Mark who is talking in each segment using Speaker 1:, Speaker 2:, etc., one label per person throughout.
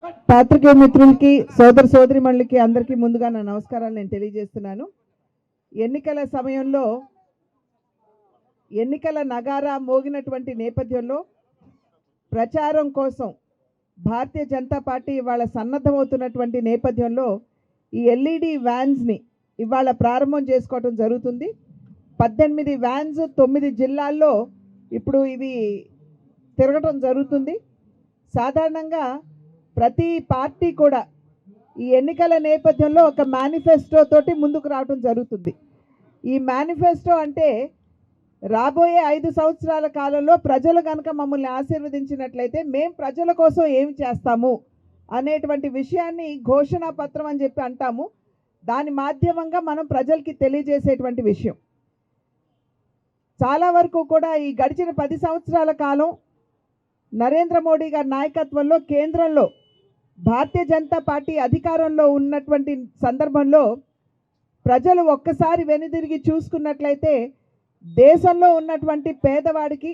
Speaker 1: పాత్రికేయ మిత్రులకి సోదరిమణులకి అందరికీ ముందుగా నా నమస్కారాలు నేను తెలియజేస్తున్నాను. ఎన్నికల సమయంలో ఎన్నికల నగారా మోగినటువంటి నేపథ్యంలో ప్రచారం కోసం భారతీయ జనతా పార్టీ ఇవాళ సన్నద్ధమవుతున్నటువంటి నేపథ్యంలో ఈ ఎల్ఈడి వ్యాన్స్ని ఇవాళ ప్రారంభం చేసుకోవటం జరుగుతుంది. 18 వ్యాన్స్ 9 జిల్లాల్లో ఇప్పుడు ఇవి తిరగటం జరుగుతుంది. సాధారణంగా ప్రతి పార్టీ కూడా ఈ ఎన్నికల నేపథ్యంలో ఒక మేనిఫెస్టో తోటి ముందుకు రావడం జరుగుతుంది. ఈ మేనిఫెస్టో అంటే రాబోయే 5 సంవత్సరాల కాలంలో ప్రజలు కనుక మమ్మల్ని ఆశీర్వదించినట్లయితే మేము ప్రజల కోసం ఏమి చేస్తాము అనేటువంటి విషయాన్ని ఘోషణా పత్రం అని చెప్పి అంటాము. దాని మాధ్యమంగా మనం ప్రజలకి తెలియజేసేటువంటి విషయం. చాలా వరకు కూడా ఈ గడిచిన 10 సంవత్సరాల కాలం నరేంద్ర మోడీ గారి నాయకత్వంలో కేంద్రంలో భారతీయ జనతా పార్టీ అధికారంలో ఉన్నటువంటి సందర్భంలో ప్రజలు ఒక్కసారి వెనుదిరిగి చూసుకున్నట్లయితే దేశంలో ఉన్నటువంటి పేదవాడికి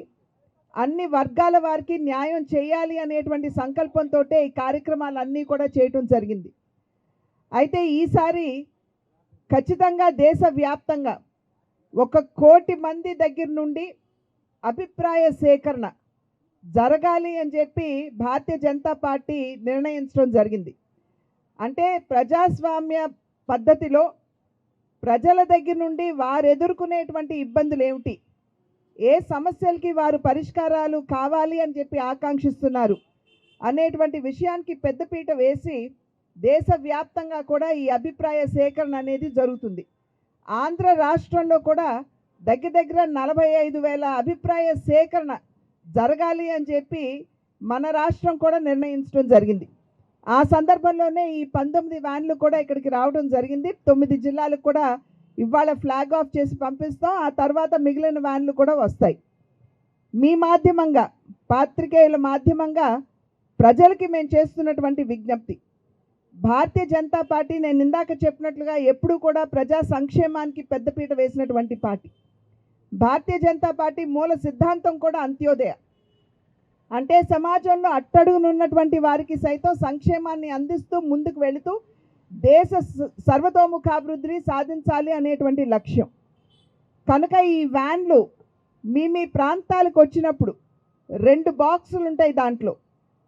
Speaker 1: అన్ని వర్గాల వారికి న్యాయం చేయాలి అనేటువంటి సంకల్పంతో ఈ కార్యక్రమాలన్నీ కూడా చేయటం జరిగింది. అయితే ఈసారి ఖచ్చితంగా దేశవ్యాప్తంగా 1 కోటి మంది దగ్గర నుండి అభిప్రాయ సేకరణ జరగాలి అని చెప్పి భారతీయ జనతా పార్టీ నిర్ణయించడం జరిగింది. అంటే ప్రజాస్వామ్య పద్ధతిలో ప్రజల దగ్గర నుండి వారు ఎదుర్కొనేటువంటి ఇబ్బందులు ఏమిటి, ఏ సమస్యలకి వారు పరిష్కారాలు కావాలి అని చెప్పి ఆకాంక్షిస్తున్నారు అనేటువంటి విషయానికి పెద్దపీట వేసి దేశవ్యాప్తంగా కూడా ఈ అభిప్రాయ సేకరణ అనేది జరుగుతుంది. ఆంధ్ర రాష్ట్రంలో కూడా దగ్గర 45,000 అభిప్రాయ సేకరణ జరగాలి అని చెప్పి మన రాష్ట్రం కూడా నిర్ణయించడం జరిగింది. ఆ సందర్భంలోనే ఈ 19 వ్యాన్లు కూడా ఇక్కడికి రావడం జరిగింది. 9 జిల్లాలకు కూడా ఇవాళ ఫ్లాగ్ ఆఫ్ చేసి పంపిస్తాం. ఆ తర్వాత మిగిలిన వ్యాన్లు కూడా వస్తాయి. మీ మాధ్యమంగా, పాత్రికేయుల మాధ్యమంగా ప్రజలకి మేము చేస్తున్నటువంటి విజ్ఞప్తి, భారతీయ జనతా పార్టీ నేను ఇందాక చెప్పినట్లుగా ఎప్పుడూ కూడా ప్రజా సంక్షేమానికి పెద్దపీట వేసినటువంటి పార్టీ. భారతీయ జనతా పార్టీ మూల సిద్ధాంతం కూడా అంత్యోదయ, అంటే సమాజంలో అట్టడుగునున్నటువంటి వారికి సైతం సంక్షేమాన్ని అందిస్తూ ముందుకు వెళుతూ దేశ సర్వతోముఖాభివృద్ధిని సాధించాలి అనేటువంటి లక్ష్యం. కనుక ఈ వ్యాన్లు మీ ప్రాంతాలకు వచ్చినప్పుడు 2 బాక్సులు ఉంటాయి. దాంట్లో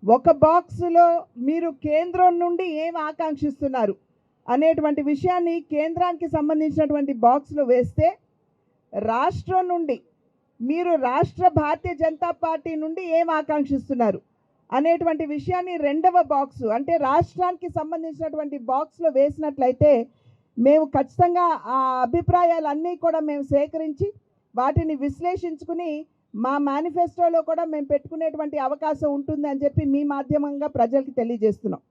Speaker 1: ఒక బాక్సులో మీరు కేంద్రం నుండి ఏం ఆకాంక్షిస్తున్నారు అనేటువంటి విషయాన్ని కేంద్రానికి సంబంధించినటువంటి బాక్సులో వేస్తే, రాష్ట్రం నుండి మీరు రాష్ట్ర భారతీయ జనతా పార్టీ నుండి ఏం ఆకాంక్షిస్తున్నారు అనేటువంటి విషయాన్ని 2వ బాక్సు అంటే రాష్ట్రానికి సంబంధించినటువంటి బాక్స్లో వేసినట్లయితే మేము ఖచ్చితంగా ఆ అభిప్రాయాలన్నీ కూడా మేము సేకరించి వాటిని విశ్లేషించుకుని మా మేనిఫెస్టోలో కూడా మేము పెట్టుకునేటువంటి అవకాశం ఉంటుంది అని చెప్పి మీ మాధ్యమంగా ప్రజలకు తెలియజేస్తున్నాం.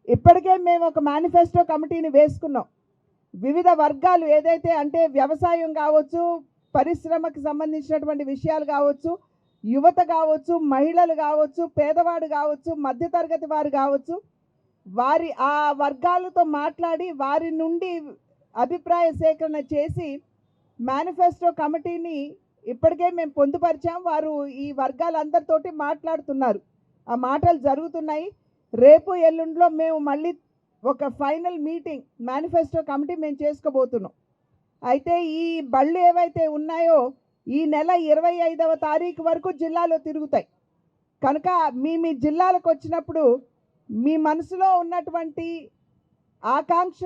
Speaker 1: ఇప్పటికే మేము ఒక మేనిఫెస్టో కమిటీని వేసుకున్నాం. వివిధ వర్గాలు ఏదైతే అంటే వ్యవసాయం కావచ్చు, పరిశ్రమకు సంబంధించినటువంటి విషయాలు కావచ్చు, యువత కావచ్చు, మహిళలు కావచ్చు, పేదవాడు కావచ్చు, మధ్యతరగతి వారు కావచ్చు, వారి ఆ వర్గాలతో మాట్లాడి వారి నుండి అభిప్రాయ సేకరణ చేసి మేనిఫెస్టో కమిటీని ఇప్పటికే మేము పొందుపరిచాం. వారు ఈ వర్గాలందరితోటి మాట్లాడుతున్నారు. ఆ మాటలు జరుగుతున్నాయి. రేపు ఎల్లుండిలో మేము మళ్ళీ ఒక ఫైనల్ మీటింగ్ మేనిఫెస్టో కమిటీ మేము చేసుకోబోతున్నాం. అయితే ఈ బళ్ళు ఏవైతే ఉన్నాయో ఈ నెల 25వ తారీఖు వరకు జిల్లాలో తిరుగుతాయి. కనుక మీ జిల్లాలకు వచ్చినప్పుడు మీ మనసులో ఉన్నటువంటి ఆకాంక్ష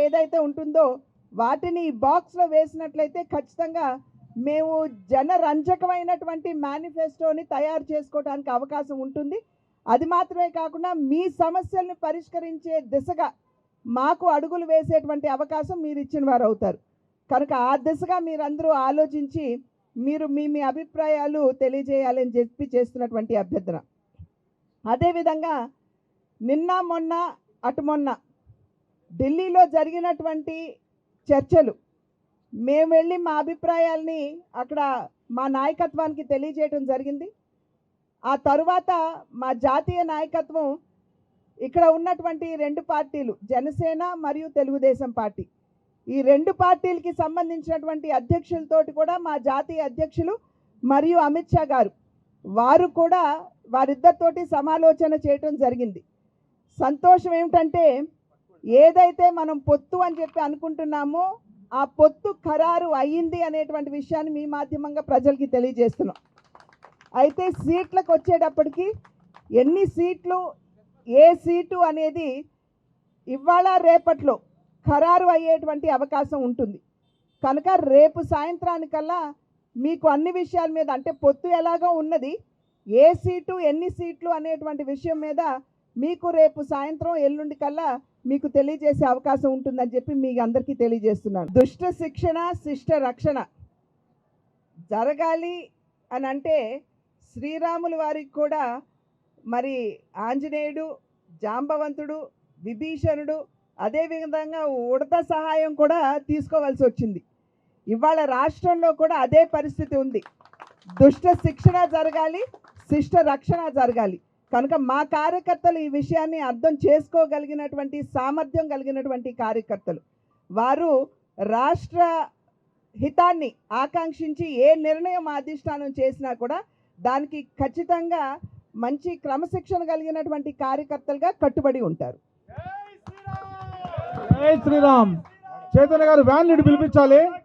Speaker 1: ఏదైతే ఉంటుందో వాటిని బాక్స్లో వేసినట్లయితే ఖచ్చితంగా మేము జనరంజకమైనటువంటి మేనిఫెస్టోని తయారు చేసుకోవడానికి అవకాశం ఉంటుంది. అది మాత్రమే కాకుండా మీ సమస్యల్ని పరిష్కరించే దిశగా మాకు అడుగులు వేసేటువంటి అవకాశం మీరు ఇచ్చిన వారు అవుతారు. కనుక ఆ దిశగా మీరందరూ ఆలోచించి మీరు మీ అభిప్రాయాలు తెలియజేయాలని చెప్పి చేస్తున్నటువంటి అభ్యర్థన. అదేవిధంగా నిన్న మొన్న అటు మొన్న ఢిల్లీలో జరిగినటువంటి చర్చలు మేము వెళ్ళి మా అభిప్రాయాల్ని అక్కడ మా నాయకత్వానికి తెలియజేయడం జరిగింది. ఆ తరువాత మా జాతీయ నాయకత్వం ఇక్కడ ఉన్నటువంటి 2 పార్టీలు జనసేన మరియు తెలుగుదేశం పార్టీ, ఈ 2 పార్టీలకి సంబంధించినటువంటి అధ్యక్షులతోటి కూడా మా జాతీయ అధ్యక్షులు మరియు అమిత్ షా గారు వారు కూడా వారిద్దరితోటి సమాలోచన చేయటం జరిగింది. సంతోషం ఏమిటంటే ఏదైతే మనం పొత్తు అని చెప్పి అనుకుంటున్నామో ఆ పొత్తు ఖరారు అయ్యింది అనేటువంటి విషయాన్ని మీ మాధ్యమంగా ప్రజలకి తెలియజేస్తున్నాం. అయితే సీట్లకు వచ్చేటప్పటికి ఎన్ని సీట్లు, ఏ సీటు అనేది ఇవాళ రేపట్లో ఖరారు అయ్యేటువంటి అవకాశం ఉంటుంది. కనుక రేపు సాయంత్రానికల్లా మీకు అన్ని విషయాల మీద, అంటే పొత్తు ఎలాగో ఉన్నది, ఏ సీటు ఎన్ని సీట్లు అనేటువంటి విషయం మీద మీకు రేపు సాయంత్రం ఎల్లుండి కల్లా మీకు తెలియజేసే అవకాశం ఉంటుందని చెప్పి మీ అందరికీ తెలియజేస్తున్నాను. దుష్ట శిక్షణ శిష్ట రక్షణ జరగాలి అని అంటే శ్రీరాములు వారికి కూడా మరి ఆంజనేయుడు, జాంబవంతుడు, విభీషణుడు, అదేవిధంగా ఉడత సహాయం కూడా తీసుకోవాల్సి వచ్చింది. ఇవాళ రాష్ట్రంలో కూడా అదే పరిస్థితి ఉంది. దుష్ట శిక్షణ జరగాలి, శిష్ట రక్షణ జరగాలి. కనుక మా కార్యకర్తలు ఈ విషయాన్ని అర్థం చేసుకోగలిగినటువంటి సామర్థ్యం కలిగినటువంటి కార్యకర్తలు. వారు రాష్ట్ర హితాన్ని ఆకాంక్షించి ఏ నిర్ణయం అధిష్టానం చేసినా కూడా దానికి ఖచ్చితంగా మంచి క్రమశిక్షణ కలిగినటువంటి కార్యకర్తలుగా కట్టుబడి ఉంటారు.
Speaker 2: జై శ్రీరామ్. చైతన్య గారు వ్యాన్ పిలిపించాలి.